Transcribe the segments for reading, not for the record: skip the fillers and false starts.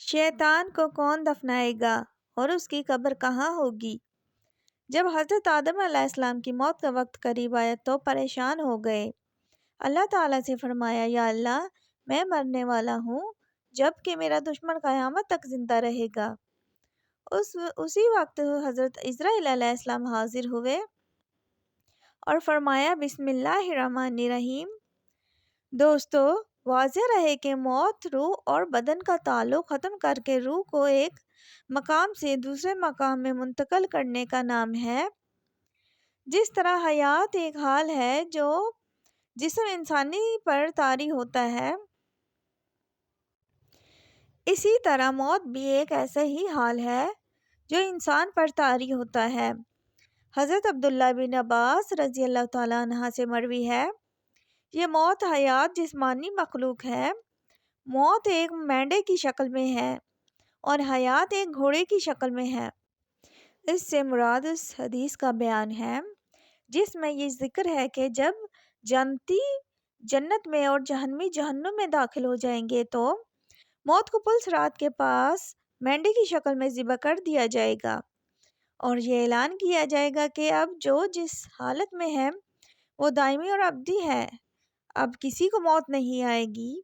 شیطان کو کون دفنائے گا اور اس کی قبر کہاں ہوگی؟ جب حضرت آدم علیہ السلام کی موت کا وقت قریب آیا تو پریشان ہو گئے۔ اللہ تعالیٰ سے فرمایا، یا اللہ، میں مرنے والا ہوں جب کہ میرا دشمن قیامت تک زندہ رہے گا۔ اسی وقت حضرت عزرائیل علیہ السلام حاضر ہوئے اور فرمایا، بسم اللہ الرحمن الرحیم۔ دوستو، واضح رہے کہ موت روح اور بدن کا تعلق ختم کر کے روح کو ایک مقام سے دوسرے مقام میں منتقل کرنے کا نام ہے۔ جس طرح حیات ایک حال ہے جو جسم انسانی پر طاری ہوتا ہے، اسی طرح موت بھی ایک ایسا ہی حال ہے جو انسان پر طاری ہوتا ہے۔ حضرت عبداللہ بن عباس رضی اللہ تعالیٰ عنہ سے مروی ہے، یہ موت حیات جسمانی مخلوق ہے۔ موت ایک مینڈے کی شکل میں ہے اور حیات ایک گھوڑے کی شکل میں ہے۔ اس سے مراد اس حدیث کا بیان ہے جس میں یہ ذکر ہے کہ جب جنتی جنت میں اور جہنمی جہنم میں داخل ہو جائیں گے تو موت کو پل صراط کے پاس مینڈے کی شکل میں ذبح کر دیا جائے گا اور یہ اعلان کیا جائے گا کہ اب جو جس حالت میں ہے وہ دائمی اور ابدی ہے، اب کسی کو موت نہیں آئے گی۔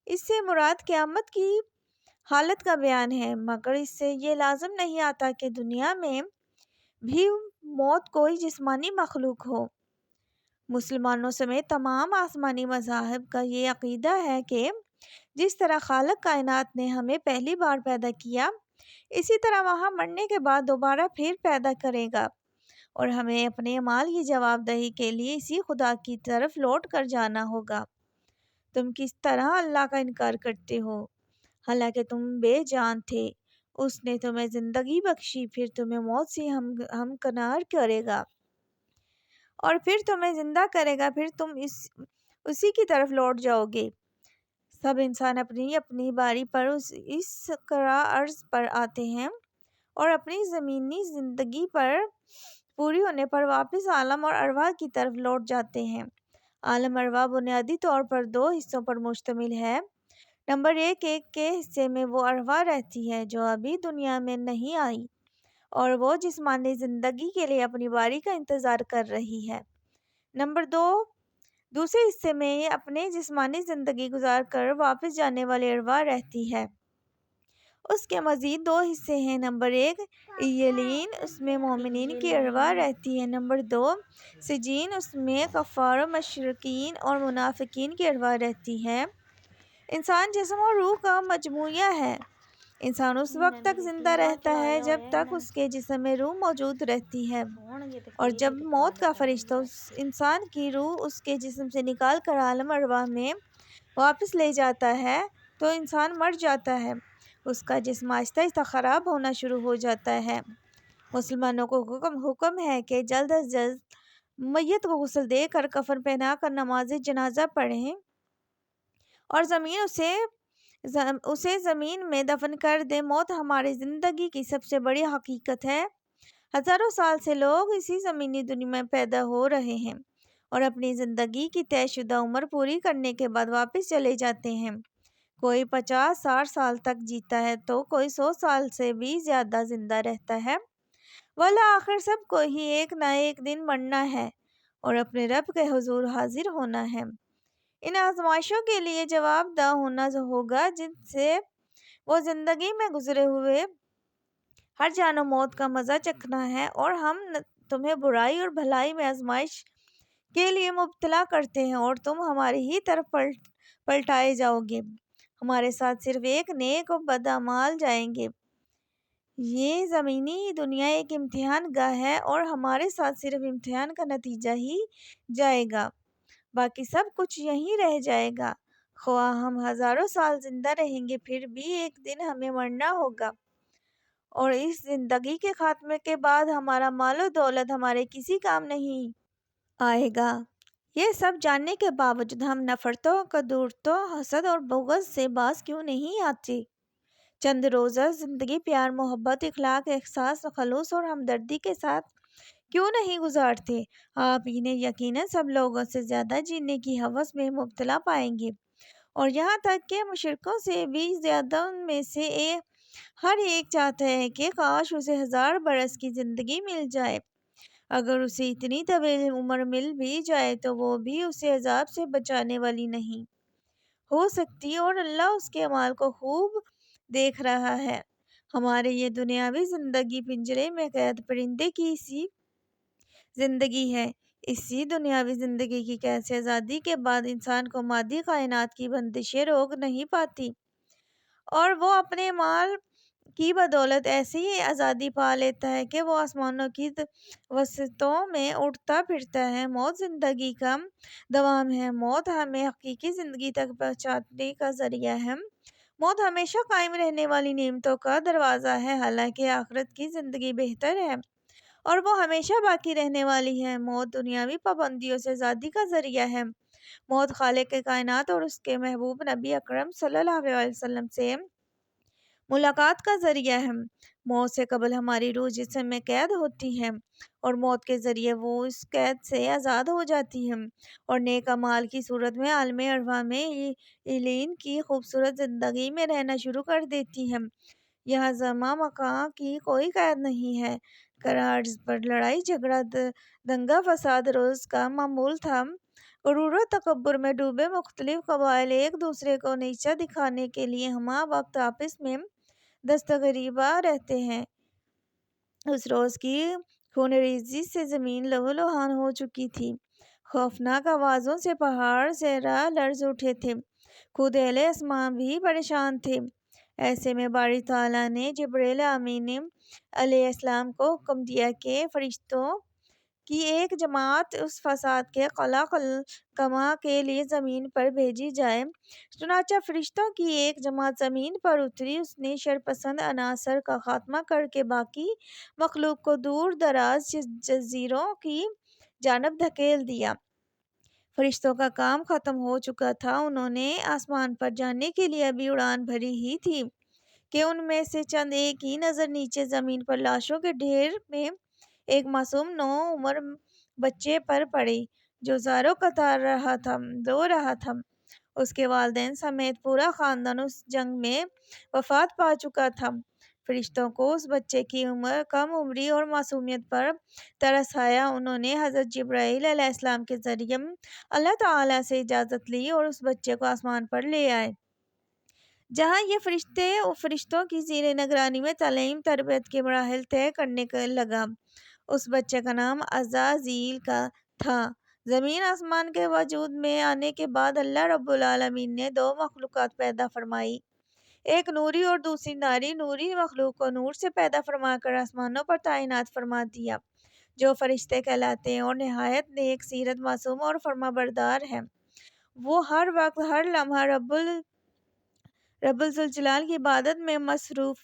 اس سے مراد قیامت کی حالت کا بیان ہے، مگر اس سے یہ لازم نہیں آتا کہ دنیا میں بھی موت کوئی جسمانی مخلوق ہو۔ مسلمانوں سمیت تمام آسمانی مذاہب کا یہ عقیدہ ہے کہ جس طرح خالق کائنات نے ہمیں پہلی بار پیدا کیا، اسی طرح وہاں مرنے کے بعد دوبارہ پھر پیدا کرے گا اور ہمیں اپنے اعمال کی جواب دہی کے لیے اسی خدا کی طرف لوٹ کر جانا ہوگا۔ تم کس طرح اللہ کا انکار کرتے ہو، حالانکہ تم بے جان تھے۔ اس نے تمہیں زندگی بخشی، پھر تمہیں موت سے ہمکنار کرے گا اور پھر تمہیں زندہ کرے گا، پھر تم اسی کی طرف لوٹ جاؤ گے۔ سب انسان اپنی اپنی باری پر اس کرۂ ارض پر آتے ہیں اور اپنی زمینی زندگی پر پوری ہونے پر واپس عالم اور ارواح کی طرف لوٹ جاتے ہیں۔ عالم ارواح بنیادی طور پر دو حصوں پر مشتمل ہے۔ نمبر ایک کے حصے میں وہ ارواح رہتی ہے جو ابھی دنیا میں نہیں آئی اور وہ جسمانی زندگی کے لیے اپنی باری کا انتظار کر رہی ہے۔ نمبر دو، دوسرے حصے میں اپنے جسمانی زندگی گزار کر واپس جانے والی ارواح رہتی ہے۔ اس کے مزید دو حصے ہیں۔ نمبر ایک ایلین، اس میں مومنین کی ارواح رہتی ہے۔ نمبر دو سجین، اس میں کفار و مشرکین اور منافقین کی ارواح رہتی ہے۔ انسان جسم اور روح کا مجموعہ ہے۔ انسان اس وقت تک زندہ رہتا ہے جب تک اس کے جسم میں روح موجود رہتی ہے، اور جب موت کا فرشتہ انسان کی روح اس کے جسم سے نکال کر عالم ارواح میں واپس لے جاتا ہے تو انسان مر جاتا ہے، اس کا جسم آہستہ آہستہ خراب ہونا شروع ہو جاتا ہے۔ مسلمانوں کو حکم ہے کہ جلد از جلد میت کو غسل دے کر کفن پہنا کر نماز جنازہ پڑھیں اور اسے زمین میں دفن کر دیں۔ موت ہماری زندگی کی سب سے بڑی حقیقت ہے۔ ہزاروں سال سے لوگ اسی زمینی دنیا میں پیدا ہو رہے ہیں اور اپنی زندگی کی طے شدہ عمر پوری کرنے کے بعد واپس چلے جاتے ہیں۔ کوئی 50-60 سال تک جیتا ہے تو کوئی 100 سال سے بھی زیادہ زندہ رہتا ہے۔ والآخر سب کو ہی ایک نہ ایک دن مرنا ہے اور اپنے رب کے حضور حاضر ہونا ہے۔ ان آزمائشوں کے لیے جواب دہ ہونا ہوگا جن سے وہ زندگی میں گزرے ہوئے ہر جان و موت کا مزہ چکھنا ہے، اور ہم تمہیں برائی اور بھلائی میں آزمائش کے لیے مبتلا کرتے ہیں اور تم ہماری ہی طرف پلٹائے جاؤ گے۔ ہمارے ساتھ صرف ایک نیک و بد اعمال جائیں گے۔ یہ زمینی دنیا ایک امتحان گاہ ہے اور ہمارے ساتھ صرف امتحان کا نتیجہ ہی جائے گا، باقی سب کچھ یہیں رہ جائے گا۔ خواہ ہم ہزاروں سال زندہ رہیں گے، پھر بھی ایک دن ہمیں مرنا ہوگا، اور اس زندگی کے خاتمے کے بعد ہمارا مال و دولت ہمارے کسی کام نہیں آئے گا۔ یہ سب جاننے کے باوجود ہم نفرتوں، کدورتوں، حسد اور بغض سے باز کیوں نہیں آتے؟ چند روزہ زندگی پیار، محبت، اخلاق، احساس، خلوص اور ہمدردی کے ساتھ کیوں نہیں گزارتے؟ آپ انہیں یقیناً سب لوگوں سے زیادہ جینے کی ہوس میں مبتلا پائیں گے اور یہاں تک کہ مشرکوں سے بھی زیادہ ان میں سے ہر ایک چاہتا ہے کہ کاش اسے 1000 برس کی زندگی مل جائے۔ اگر اسے اتنی طویل عمر مل بھی جائے تو وہ بھی اسے عذاب سے بچانے والی نہیں ہو سکتی، اور اللہ اس کے اعمال کو خوب دیکھ رہا ہے۔ ہمارے یہ دنیاوی زندگی پنجرے میں قید پرندے کی سی زندگی ہے۔ اسی دنیاوی زندگی کی قید سے آزادی کے بعد انسان کو مادی کائنات کی بندشیں روک نہیں پاتی، اور وہ اپنے مال کی بدولت ایسی ہی آزادی پا لیتا ہے کہ وہ آسمانوں کی وسطوں میں اڑتا پھرتا ہے۔ موت زندگی کا دوام ہے۔ موت ہمیں حقیقی زندگی تک پہنچانے کا ذریعہ ہے۔ موت ہمیشہ قائم رہنے والی نعمتوں کا دروازہ ہے، حالانکہ آخرت کی زندگی بہتر ہے اور وہ ہمیشہ باقی رہنے والی ہے۔ موت دنیاوی پابندیوں سے آزادی کا ذریعہ ہے۔ موت خالق کائنات اور اس کے محبوب نبی اکرم صلی اللہ علیہ وسلم سے ملاقات کا ذریعہ ہے۔ موت سے قبل ہماری روح جسم میں قید ہوتی ہے، اور موت کے ذریعے وہ اس قید سے آزاد ہو جاتی ہے اور نیک اعمال کی صورت میں عالم ارواح میں ایلین کی خوبصورت زندگی میں رہنا شروع کر دیتی ہے۔ یہاں زمان مکان کی کوئی قید نہیں ہے۔ عرض پر لڑائی جھگڑا دنگا فساد روز کا معمول تھا۔ غرور و تکبر میں ڈوبے مختلف قبائل ایک دوسرے کو نیچا دکھانے کے لیے ہمہ وقت آپس میں دستگیرباں رہتے ہیں۔ اس روز کی خونریزی سے زمین لہو لہان ہو چکی تھی۔ خوفناک آوازوں سے پہاڑ صحرا لرز اٹھے تھے، خود اہل آسمان بھی پریشان تھے۔ ایسے میں باری تعالیٰ نے جبرائیل امین علیہ السلام کو حکم دیا کہ فرشتوں کی ایک جماعت اس فساد کے قلع قمع کے لیے زمین پر بھیجی جائے۔ چنانچہ فرشتوں کی ایک جماعت زمین پر اتری۔ اس نے شرپسند عناصر کا خاتمہ کر کے باقی مخلوق کو دور دراز جزیروں کی جانب دھکیل دیا۔ فرشتوں کا کام ختم ہو چکا تھا۔ انہوں نے آسمان پر جانے کے لیے ابھی اڑان بھری ہی تھی کہ ان میں سے چند ایک کی نظر نیچے زمین پر لاشوں کے ڈھیر میں ایک معصوم نو عمر بچے پر پڑی، جو زاروں قطار رو رہا تھا۔ اس کے والدین سمیت پورا خاندان اس جنگ میں وفات پا چکا تھا۔ فرشتوں کو اس بچے کی کم عمری اور معصومیت پر ترس آیا۔ انہوں نے حضرت جبرائیل علیہ السلام کے ذریعے اللہ تعالیٰ سے اجازت لی اور اس بچے کو آسمان پر لے آئے، جہاں یہ فرشتوں کی زیر نگرانی میں تعلیم تربیت کے مراحل طے کرنے لگا۔ اس بچے کا نام عزازیل تھا۔ زمین آسمان کے وجود میں آنے کے بعد اللہ رب العالمین نے دو مخلوقات پیدا فرمائی، ایک نوری اور دوسری ناری۔ نوری مخلوق کو نور سے پیدا فرما کر آسمانوں پر تعینات فرما دیا، جو فرشتے کہلاتے ہیں اور نہایت نیک سیرت، معصوم اور فرمانبردار ہیں۔ وہ ہر وقت ہر لمحہ رب ذوالجلال کی عبادت میں مصروف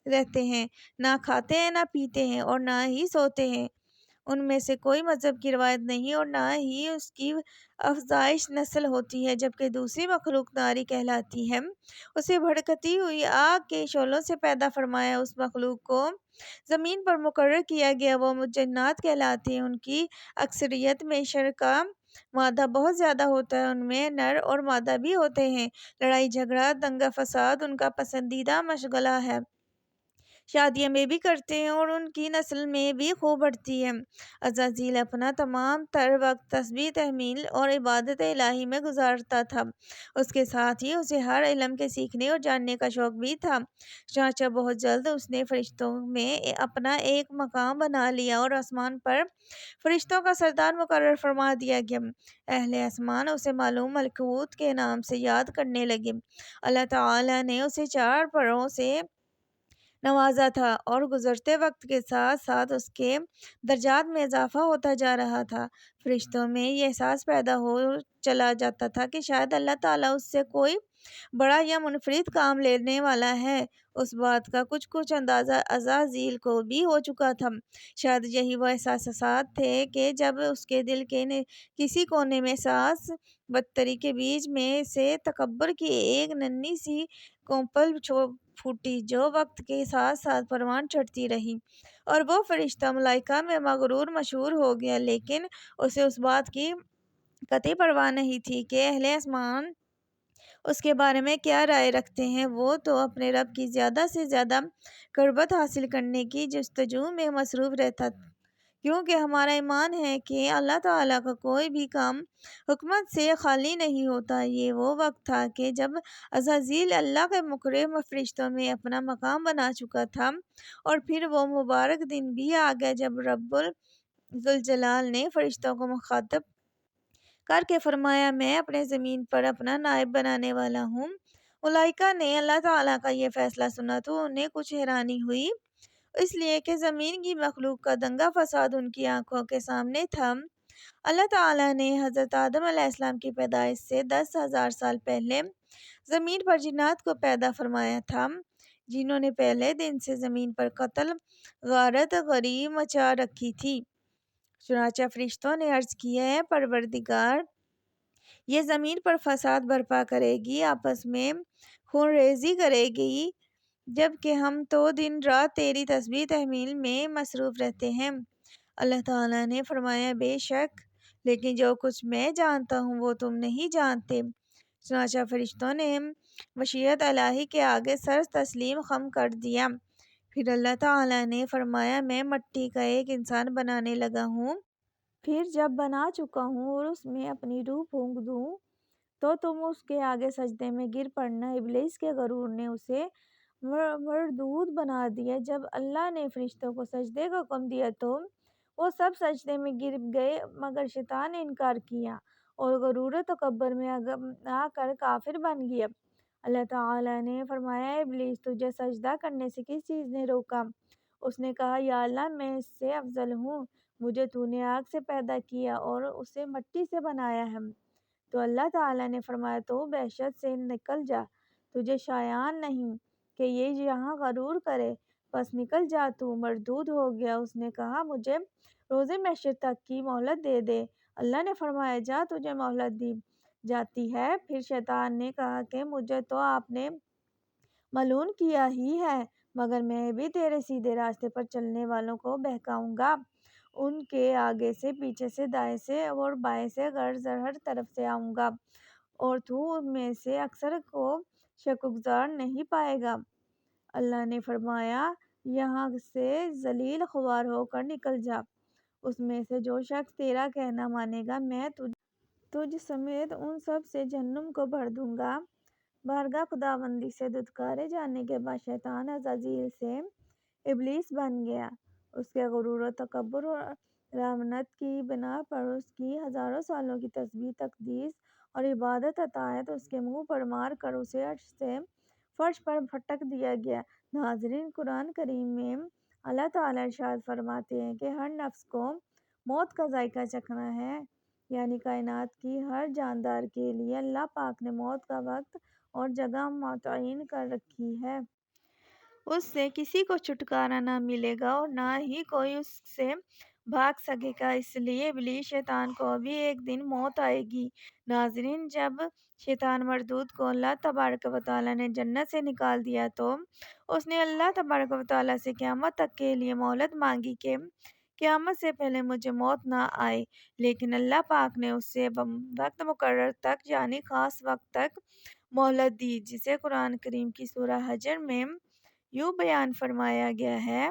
رہتے ہیں، نہ کھاتے ہیں، نہ پیتے ہیں اور نہ ہی سوتے ہیں۔ ان میں سے کوئی مذہب کی روایت نہیں اور نہ ہی اس کی افزائش نسل ہوتی ہے، جبکہ دوسری مخلوق ناری کہلاتی ہے۔ اسے بھڑکتی ہوئی آگ کے شعلوں سے پیدا فرمایا۔ اس مخلوق کو زمین پر مقرر کیا گیا۔ وہ جنات کہلاتے ہیں۔ ان کی اکثریت میں شر کا مادہ بہت زیادہ ہوتا ہے، ان میں نر اور مادہ بھی ہوتے ہیں۔ لڑائی جھگڑا دنگا فساد ان کا پسندیدہ مشغلہ ہے۔ شادیاں میں بھی کرتے ہیں اور ان کی نسل میں بھی خوب بڑھتی ہے۔ عزازیل اپنا تمام تر وقت تسبیح، تحمیل اور عبادت الہی میں گزارتا تھا۔ اس کے ساتھ ہی اسے ہر علم کے سیکھنے اور جاننے کا شوق بھی تھا۔ چنانچہ بہت جلد اس نے فرشتوں میں اپنا ایک مقام بنا لیا اور آسمان پر فرشتوں کا سردار مقرر فرما دیا گیا۔ اہل آسمان اسے معلوم ملکوت کے نام سے یاد کرنے لگے۔ اللہ تعالیٰ نے اسے 4 پروں سے نوازا تھا اور گزرتے وقت کے ساتھ ساتھ اس کے درجات میں اضافہ ہوتا جا رہا تھا۔ فرشتوں میں یہ احساس پیدا ہو چلا جاتا تھا کہ شاید اللہ تعالیٰ اس سے کوئی بڑا یا منفرد کام لینے والا ہے۔ اس بات کا کچھ اندازہ عزازیل کو بھی ہو چکا تھا۔ شاید یہی وہ احساسات تھے کہ جب اس کے دل کے کسی کونے میں ساس بدتری کے بیج میں سے تکبر کی ایک ننھی سی کونپل پھوٹی، جو وقت کے ساتھ ساتھ پروان چڑھتی رہی، اور وہ فرشتہ ملائکہ میں مغرور مشہور ہو گیا۔ لیکن اسے اس بات کی قطعی پرواہ نہیں تھی کہ اہل آسمان اس کے بارے میں کیا رائے رکھتے ہیں؟ وہ تو اپنے رب کی زیادہ سے زیادہ قربت حاصل کرنے کی جستجو میں مصروف رہتا، کیونکہ ہمارا ایمان ہے کہ اللہ تعالیٰ کا کوئی بھی کام حکمت سے خالی نہیں ہوتا۔ یہ وہ وقت تھا کہ جب عزازیل اللہ کے مقرب فرشتوں میں اپنا مقام بنا چکا تھا، اور پھر وہ مبارک دن بھی آ گیا جب رب ذوالجلال نے فرشتوں کو مخاطب کر کے فرمایا، میں اپنے زمین پر اپنا نائب بنانے والا ہوں۔ ملائکہ نے اللہ تعالیٰ کا یہ فیصلہ سنا تو انہیں کچھ حیرانی ہوئی، اس لیے کہ زمین کی مخلوق کا دنگا فساد ان کی آنکھوں کے سامنے تھا۔ اللہ تعالیٰ نے حضرت آدم علیہ السلام کی پیدائش سے 10,000 سال پہلے زمین پر جنات کو پیدا فرمایا تھا، جنہوں نے پہلے دن سے زمین پر قتل، غارت، غری مچا رکھی تھی۔ چنانچہ فرشتوں نے عرض کیا، اے پروردگار، یہ زمین پر فساد برپا کرے گی، آپس میں خون ریزی کرے گی، جبکہ ہم تو دن رات تیری تسبیح تحمیل میں مصروف رہتے ہیں۔ اللہ تعالیٰ نے فرمایا، بے شک، لیکن جو کچھ میں جانتا ہوں وہ تم نہیں جانتے۔ چنانچہ فرشتوں نے مشیت الہی کے آگے سر تسلیم خم کر دیا۔ پھر اللہ تعالیٰ نے فرمایا، میں مٹی کا ایک انسان بنانے لگا ہوں، پھر جب بنا چکا ہوں اور اس میں اپنی روح پھونک دوں تو تم اس کے آگے سجدے میں گر پڑنا۔ ابلیس کے غرور نے اسے مردود بنا دیا۔ جب اللہ نے فرشتوں کو سجدے کا حکم دیا تو وہ سب سجدے میں گر گئے، مگر شیطان نے انکار کیا اور غرور و تکبر میں آ کر کافر بن گیا۔ اللہ تعالیٰ نے فرمایا، اے ابلیس، تجھے سجدہ کرنے سے کس چیز نے روکا؟ اس نے کہا، یا اللہ، میں اس سے افضل ہوں، مجھے تو نے آگ سے پیدا کیا اور اسے مٹی سے بنایا ہے۔ تو اللہ تعالیٰ نے فرمایا، تو بحشت سے نکل جا، تجھے شایان نہیں کہ یہ یہاں غرور کرے، پس نکل جا، تو مردود ہو گیا۔ اس نے کہا، مجھے روز محشر تک کی مہلت دے دے۔ اللہ نے فرمایا، جا، تجھے مہلت دی جاتی ہے۔ پھر شیطان نے کہا کہ مجھے تو آپ نے ملعون کیا ہی ہے، مگر میں بھی تیرے سیدھے راستے پر چلنے والوں کو بہکاؤں گا، ان کے آگے سے، پیچھے سے، دائیں سے اور بائیں سے، غرض ہر طرف سے آؤں گا، اور تو ان میں سے اکثر کو شکرگزار نہیں پائے گا۔ اللہ نے فرمایا، یہاں سے ذلیل خوار ہو کر نکل جا، اس میں سے جو شخص تیرا کہنا مانے گا میں تجھ سمیت ان سب سے جہنم کو بھر دوں گا۔ بارگاہ خداوندی سے دھتکارے جانے کے بعد شیطان عزازیل سے ابلیس بن گیا۔ اس کے غرور و تکبر اور رامنت کی بنا پر اس کی ہزاروں سالوں کی تسبیح، تقدیس اور عبادت اطاعت اس کے منہ پر مار کر اسے عرش سے فرش پر پھٹک دیا گیا۔ ناظرین، قرآن کریم میں اللہ تعالیٰ ارشاد فرماتے ہیں کہ ہر نفس کو موت کا ذائقہ چکھنا ہے، یعنی کائنات کی ہر جاندار کے لیے اللہ پاک نے موت کا وقت اور جگہ متعین کر رکھی ہے۔ اس سے کسی کو چھٹکارا نہ ملے گا اور نہ ہی کوئی اس سے بھاگ سکے گا، اس لیے ابلیس شیطان کو بھی ایک دن موت آئے گی۔ ناظرین، جب شیطان مردود کو اللہ تبارک و تعالیٰ نے جنت سے نکال دیا تو اس نے اللہ تبارک و تعالیٰ سے قیامت تک کے لیے مہلت مانگی کہ قیامت سے پہلے مجھے موت نہ آئے، لیکن اللہ پاک نے اسے وقت مقرر تک، یعنی خاص وقت تک مہلت دی، جسے قرآن کریم کی سورہ حجر میں یوں بیان فرمایا گیا ہے۔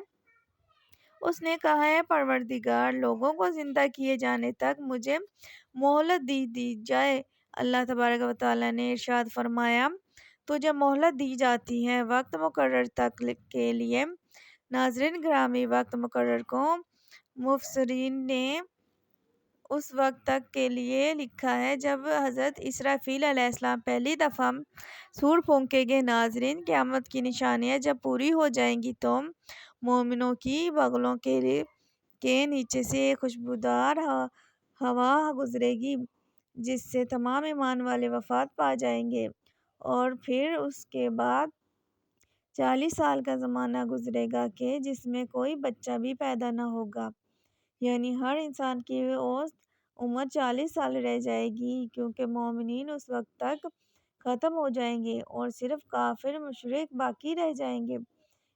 اس نے کہا، اے پروردگار، لوگوں کو زندہ کیے جانے تک مجھے مہلت دی جائے۔ اللہ تبارک و تعالیٰ نے ارشاد فرمایا، تجھے مہلت دی جاتی ہے وقت مقرر تک کے لیے۔ ناظرین گرامی، وقت مقرر کو مفسرین نے اس وقت تک کے لیے لکھا ہے جب حضرت اسرافیل علیہ السلام پہلی دفعہ سور پھونکیں گے۔ ناظرین، قیامت کی نشانیاں جب پوری ہو جائیں گی تو مومنوں کی بغلوں کے نیچے سے ایک خوشبودار ہوا گزرے گی، جس سے تمام ایمان والے وفات پا جائیں گے، اور پھر اس کے بعد 40 سال کا زمانہ گزرے گا کہ جس میں کوئی بچہ بھی پیدا نہ ہوگا، یعنی ہر انسان کی اوسط عمر 40 سال رہ جائے گی، کیونکہ مومنین اس وقت تک ختم ہو جائیں گے اور صرف کافر مشرک باقی رہ جائیں گے۔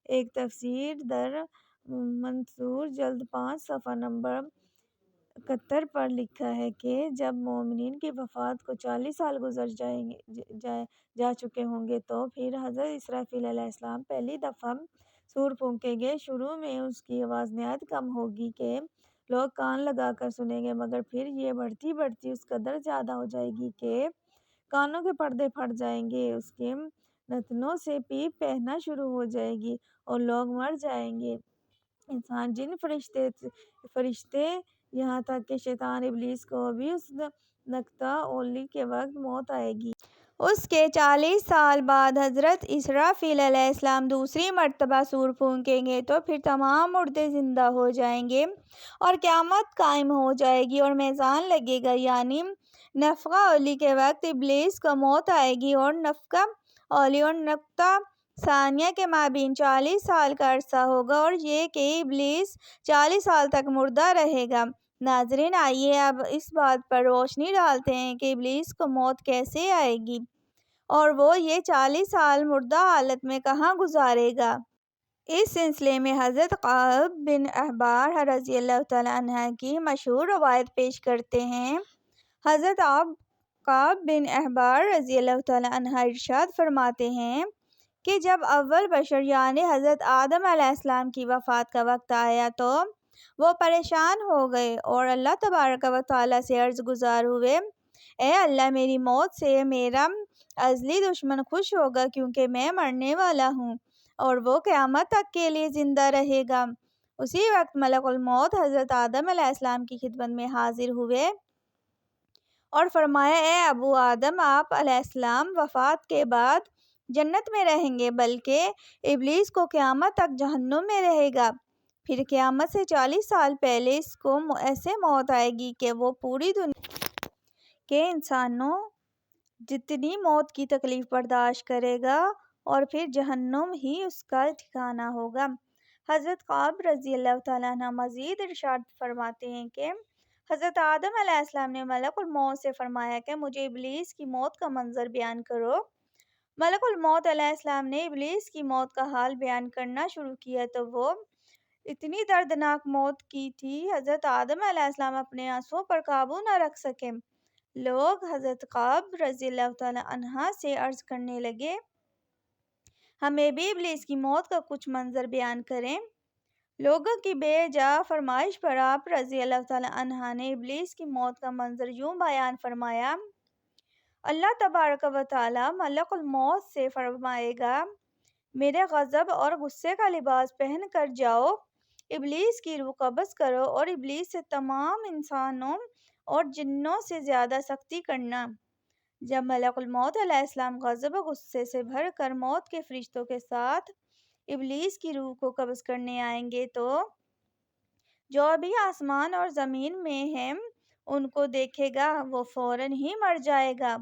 ایک تفسیر در منصور جلد 5 صفحہ نمبر 71 پر لکھا ہے کہ جب مومنین کی وفات کو 40 سال گزر جا چکے ہوں گے تو پھر حضرت اسرافیل علیہ السلام پہلی دفعہ سور پھونکیں گے۔ شروع میں اس کی آواز نہایت کم ہوگی کہ لوگ کان لگا کر سنیں گے، مگر پھر یہ بڑھتی بڑھتی اس قدر زیادہ ہو جائے گی کہ کانوں کے پردے پھٹ جائیں گے، اس کے نتنوں سے پیپ بہنا شروع ہو جائے گی اور لوگ مر جائیں گے، انسان، جن، فرشتے، یہاں تک کہ شیطان ابلیس کو بھی اس نقطہ اولی کے وقت موت آئے گی۔ اس کے 40 سال بعد حضرت اسرافیل علیہ السلام دوسری مرتبہ سور پھونکیں گے تو پھر تمام مردے زندہ ہو جائیں گے اور قیامت قائم ہو جائے گی اور میزان لگے گا، یعنی نفخہ اولی کے وقت ابلیس کو موت آئے گی اور نفخہ اولی اور نفخہ ثانیہ کے مابین 40 سال کا عرصہ ہوگا، اور یہ کہ ابلیس 40 سال تک مردہ رہے گا۔ ناظرین، آئیے اب اس بات پر روشنی ڈالتے ہیں کہ ابلیس کو موت کیسے آئے گی اور وہ یہ 40 سال مردہ حالت میں کہاں گزارے گا۔ اس سلسلے میں حضرت کعب بن احبار رضی اللہ تعالیٰ عنہ کی مشہور روایت پیش کرتے ہیں۔ حضرت کعب بن احبار رضی اللہ تعالیٰ عنہ ارشاد فرماتے ہیں کہ جب اول بشر یعنی حضرت آدم علیہ السلام کی وفات کا وقت آیا تو وہ پریشان ہو گئے اور اللہ تبارک و تعالیٰ سے عرض گزار ہوئے، اے اللہ، میری موت سے میرا ازلی دشمن خوش ہوگا کیونکہ میں مرنے والا ہوں اور وہ قیامت تک کے لیے زندہ رہے گا۔ اسی وقت ملک الموت حضرت آدم علیہ السلام کی خدمت میں حاضر ہوئے اور فرمایا، اے ابو آدم، آپ علیہ السلام وفات کے بعد جنت میں رہیں گے، بلکہ ابلیس کو قیامت تک جہنم میں رہے گا۔ پھر قیامت سے 40 سال پہلے اس کو ایسے موت آئے گی کہ وہ پوری دنیا کے انسانوں جتنی موت کی تکلیف برداشت کرے گا اور پھر جہنم ہی اس کا ٹھکانہ ہوگا۔ حضرت کعب رضی اللہ تعالیٰ عنہ مزید ارشاد فرماتے ہیں کہ حضرت آدم علیہ السلام نے ملک الموت سے فرمایا کہ مجھے ابلیس کی موت کا منظر بیان کرو۔ ملک الموت علیہ السلام نے ابلیس کی موت کا حال بیان کرنا شروع کیا تو وہ اتنی دردناک موت کی تھی، حضرت آدم علیہ السلام اپنے آنسوؤں پر قابو نہ رکھ سکے۔ لوگ حضرت کعب رضی اللہ تعالیٰ عنہ سے عرض کرنے لگے، ہمیں بھی ابلیس کی موت کا کچھ منظر بیان کریں۔ لوگوں کی بے جا فرمائش پر آپ رضی اللہ تعالیٰ عنہ نے ابلیس کی موت کا منظر یوں بیان فرمایا، اللہ تبارک و تعالیٰ ملک الموت سے فرمائے گا، میرے غضب اور غصے کا لباس پہن کر جاؤ، ابلیس کی روح قبض کرو اور ابلیس سے تمام انسانوں اور جنوں سے زیادہ سختی کرنا۔ جب ملک الموت علیہ السلام غضب و غصے سے بھر کر موت کے فرشتوں کے ساتھ ابلیس کی روح کو قبض کرنے آئیں گے تو جو بھی آسمان اور زمین میں ہیں ان کو دیکھے گا، وہ فوراً ہی مر جائے گا۔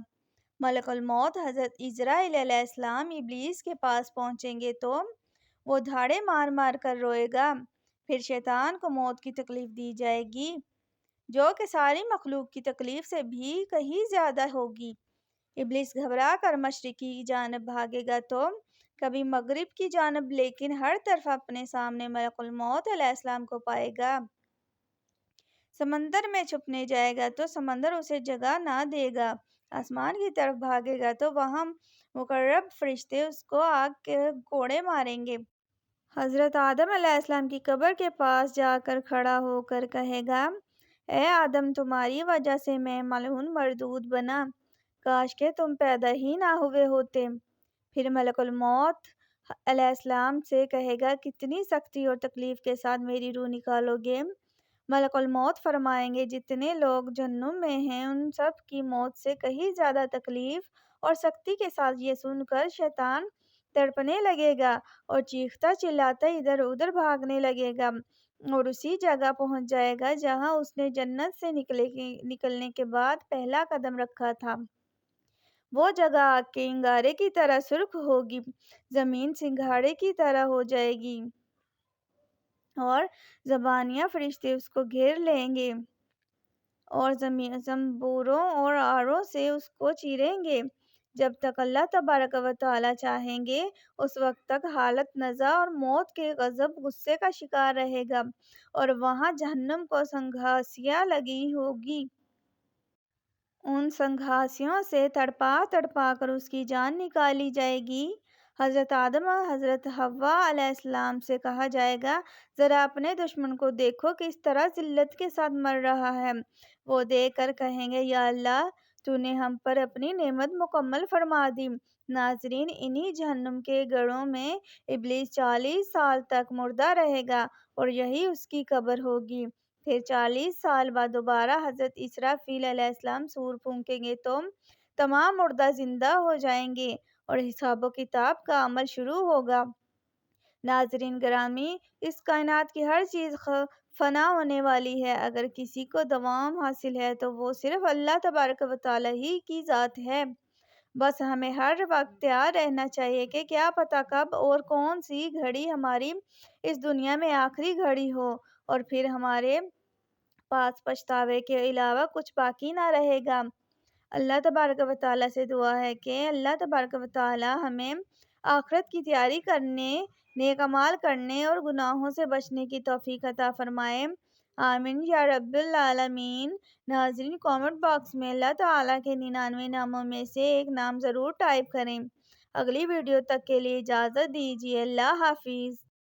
ملک الموت حضرت عزرائیل علیہ السلام ابلیس کے پاس پہنچیں گے تو وہ دھاڑے مار مار کر روئے گا۔ پھر شیطان کو موت کی تکلیف دی جائے گی جو کہ ساری مخلوق کی تکلیف سے بھی کہیں زیادہ ہوگی۔ ابلیس گھبرا کر مشرق کی جانب بھاگے گا تو کبھی مغرب کی جانب، لیکن ہر طرف اپنے سامنے ملک الموت علیہ السلام کو پائے گا۔ سمندر میں چھپنے جائے گا تو سمندر اسے جگہ نہ دے گا، آسمان کی طرف بھاگے گا تو وہاں مقرب فرشتے اس کو آگ کے کوڑے ماریں گے۔ حضرت آدم علیہ السلام کی قبر کے پاس جا کر کھڑا ہو کر کہے گا، اے آدم، تمہاری وجہ سے میں ملعون مردود بنا، کاش کہ تم پیدا ہی نہ ہوئے ہوتے۔ پھر ملک الموت علیہ السلام سے کہے گا، کتنی سختی اور تکلیف کے ساتھ میری روح نکالو گے؟ ملک الموت فرمائیں گے، جتنے لوگ جہنم میں ہیں ان سب کی موت سے کہیں زیادہ تکلیف اور سختی کے ساتھ یہ سن کر شیطان تڑپنے لگے گا اور چیختا چلاتا ادھر ادھر بھاگنے لگے گا اور اسی جگہ پہنچ جائے گا جہاں اس نے جنت سے نکلنے کے بعد پہلا قدم رکھا تھا۔ وہ جگہ آگ کے انگارے کی طرح سرخ ہوگی، زمین سنگھاڑے کی طرح ہو جائے گی اور زبانیہ فرشتے اس کو گھیر لیں گے اور زنبوروں اور آروں سے اس کو چیریں گے۔ جب تک اللہ تبارک و تعالیٰ چاہیں گے اس وقت تک حالت نزا اور موت کے غضب غصے کا شکار رہے گا، اور وہاں جہنم کو سنگھاسیاں لگی ہوگی۔ ان سنگھاسیوں سے تڑپا تڑپا کر اس کی جان نکالی جائے گی۔ حضرت آدم اور حضرت حوا علیہ السلام سے کہا جائے گا، ذرا اپنے دشمن کو دیکھو کس طرح ذلت کے ساتھ مر رہا ہے۔ وہ دیکھ کر کہیں گے، یا اللہ، تو نے ہم پر اپنی نعمت مکمل فرما دی۔ ناظرین، انہی جہنم کے گڑھوں میں ابلیس 40 سال تک مردہ رہے گا اور یہی اس کی قبر ہوگی۔ پھر 40 سال بعد دوبارہ حضرت اسرافیل علیہ السلام سور پھونکیں گے تو تمام مردہ زندہ ہو جائیں گے اور حساب و کتاب کا عمل شروع ہوگا۔ ناظرین گرامی، اس کائنات کی ہر چیز فنا ہونے والی ہے۔ اگر کسی کو دوام حاصل ہے تو وہ صرف اللہ تبارک و تعالیٰ ہی کی ذات ہے۔ بس ہمیں ہر وقت تیار رہنا چاہیے کہ کیا پتہ کب اور کون سی گھڑی ہماری اس دنیا میں آخری گھڑی ہو، اور پھر ہمارے پاس پچھتاوے کے علاوہ کچھ باقی نہ رہے گا۔ اللہ تبارک و تعالیٰ سے دعا ہے کہ اللہ تبارک و تعالیٰ ہمیں آخرت کی تیاری کرنے، نیک اعمال کرنے اور گناہوں سے بچنے کی توفیق عطا فرمائے۔ آمین یا رب العالمین۔ ناظرین، کامنٹ باکس میں اللہ تعالیٰ کے 99 ناموں میں سے ایک نام ضرور ٹائپ کریں۔ اگلی ویڈیو تک کے لیے اجازت دیجیے۔ اللہ حافظ۔